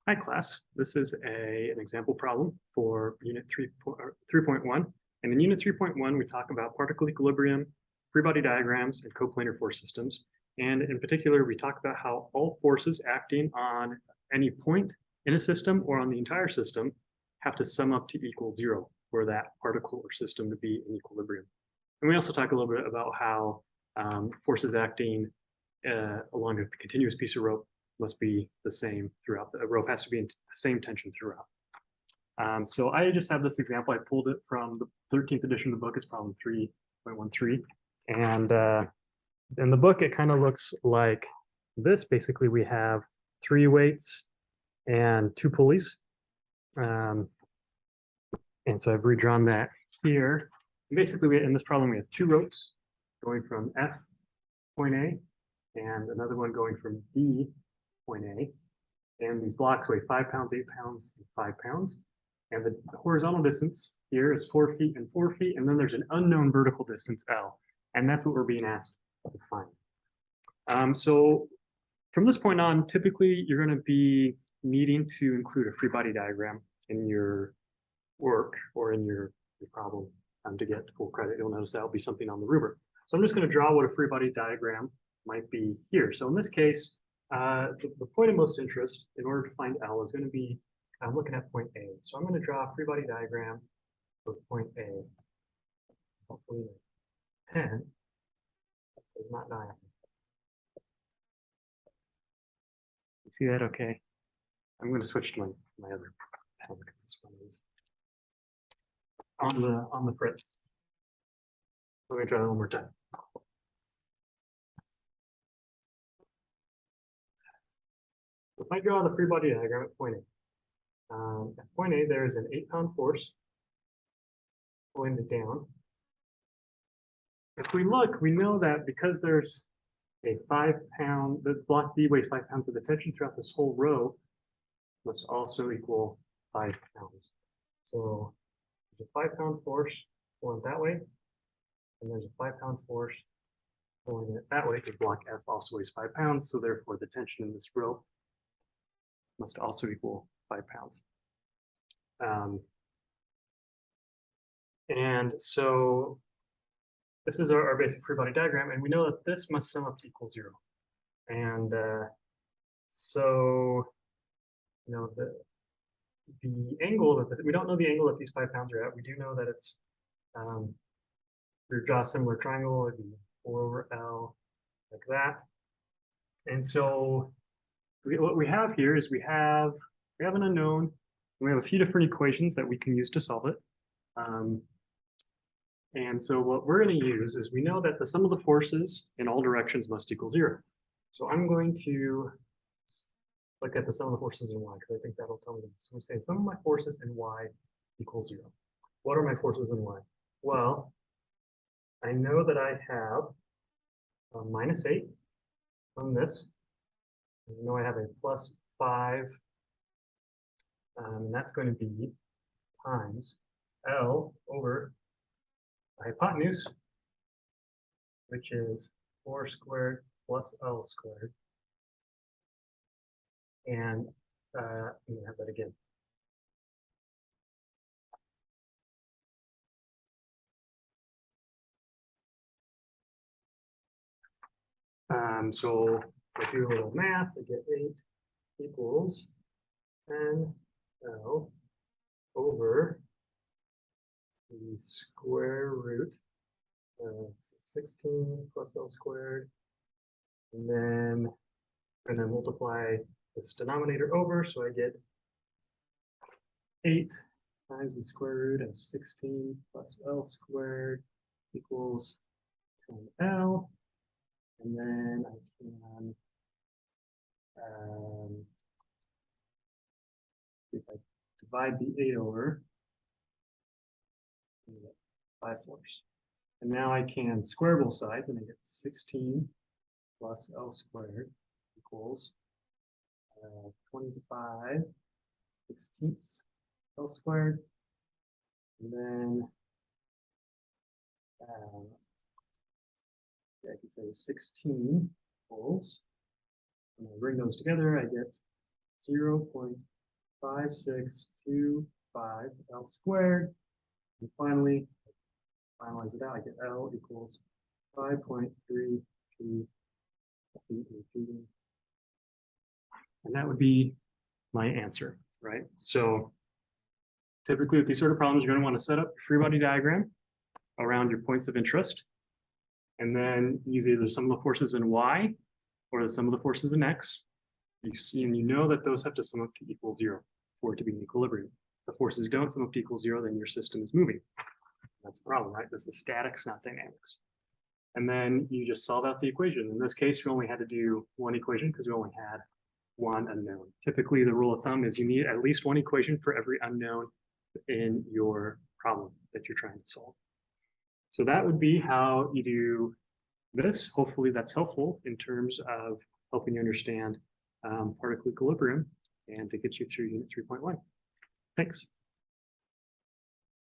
Hi class, this is an example problem for unit 3.1. And in unit 3.1, we talk about particle equilibrium, free body diagrams, and coplanar force systems. And in particular, we talk about how all forces acting on any point in a system or on the entire system have to sum up to equal zero for that particle or system to be in equilibrium. And we also talk a little bit about how forces acting along a continuous piece of rope must be the same throughout. The rope has to be in the same tension throughout. So I just have this example. I pulled it from the 13th edition of the book. It's problem 3.13. And in the book, it kind of looks like this. Basically, we have 3 weights and 2 pulleys. And so I've redrawn that here. And basically, in this problem, we have 2 ropes going from F point A and another one going from B point A. And these blocks weigh 5 pounds, 8 pounds, and 5 pounds. And the horizontal distance here is 4 feet and 4 feet. And then there's an unknown vertical distance, L. And that's what we're being asked to find. So from this point on, typically you're going to be needing to include a free body diagram in your work or in your problem to get full credit. You'll notice that'll be something on the rubric. So I'm just going to draw what a free body diagram might be here. So in this case, the point of most interest in order to find L is going to be looking at point A. So I'm going to draw a free body diagram for point A. Hopefully the pen is not dying. You see that okay? I'm going to switch to my other pen because this one is on the fritz. I'm going to try that one more time. If I draw the free body diagram at point A, there is an 8-pound force pulling it down. If we look, we know that because there's a 5-pound, the block B weighs 5 pounds of the tension throughout this whole row must also equal 5 pounds. So there's a 5-pound force pulling it that way, and there's a 5-pound force pulling it that way because block F also weighs 5 pounds. So therefore, the tension in this rope must also equal 5 pounds. And so this is our basic free body diagram, and we know that this must sum up to equal 0. And so, you know, the angle that we don't know the angle that these 5 pounds are at. We do know that it's we draw a similar triangle, it'd be 4 over L, like that. And so what we have here is we have an unknown. We have a few different equations that we can use to solve it. And so what we're going to use is we know that the sum of the forces in all directions must equal 0. So I'm going to look at the sum of the forces in y because I think that'll tell me. So we say sum of my forces in y equals 0. What are my forces in y? Well, I know that I have a -8 from this. I know I have a +5, and that's going to be times L over the hypotenuse, which is 4 squared plus L squared. And I'm going to have that again. So if I do a little math, I get 8 equals 10 L over the square root of 16 plus L squared. And then I'm going to multiply this denominator over, so I get 8 times the square root of 16 plus L squared equals 10L. And then I can, if I divide the 8 over, I get 5/4. And now I can square both sides, and I get 16 plus L squared equals 25/16 L squared. And then I could say 16 equals, when I bring those together, I get 0.0 5625 L squared. And finally, finalize it out, I get L equals 5.32 feet in feet. And that would be my answer, right? So typically with these sort of problems, you're going to want to set up a free body diagram around your points of interest, and then use either sum of the forces in Y or the sum of the forces in X. You see, and you know that those have to sum up to equal 0 for it to be in equilibrium. If the forces don't sum up to equal 0, then your system is moving. That's the problem, right? This is statics, not dynamics. And then you just solve out the equation. In this case, we only had to do one equation because we only had one unknown. Typically, the rule of thumb is you need at least one equation for every unknown in your problem that you're trying to solve. So that would be how you do this. Hopefully that's helpful in terms of helping you understand particle equilibrium and to get you through unit 3.1. Thanks.